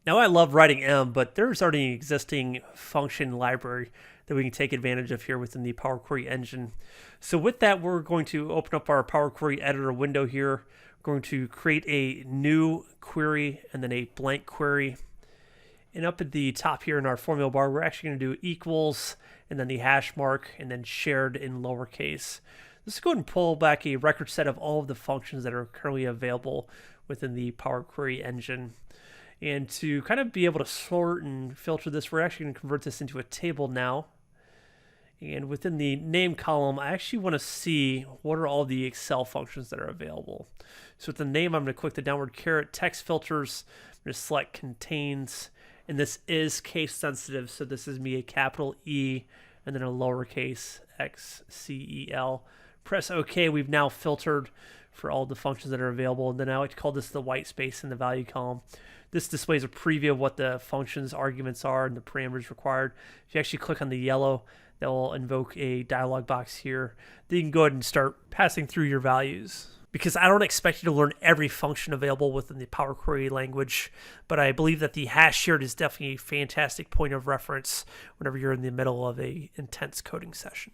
Now I love writing M, but there's already an existing function library that we can take advantage of here within the Power Query engine. So with that, we're going to open up our Power Query editor window here. We're going to create a new query and then a blank query. And up at the top here in our formula bar, we're actually going to do equals and then the hash mark and then shared in lowercase. Let's go ahead and pull back a record set of all of the functions that are currently available within the Power Query engine. And to kind of be able to sort and filter this, we're actually going to convert this into a table now. And within the name column, I actually want to see what are all the Excel functions that are available. So with the name, I'm going to click the downward caret text filters. I'm going to select contains, and this is case sensitive. So this is me a capital E and then a lowercase XCEL. Press OK. We've now filtered for all the functions that are available. And then I like to call this the white space in the value column. This displays a preview of what the function's arguments are and the parameters required. If you actually click on the yellow, that will invoke a dialog box here. Then you can go ahead and start passing through your values. Because I don't expect you to learn every function available within the Power Query language, but I believe that the hash shared is definitely a fantastic point of reference whenever you're in the middle of an intense coding session.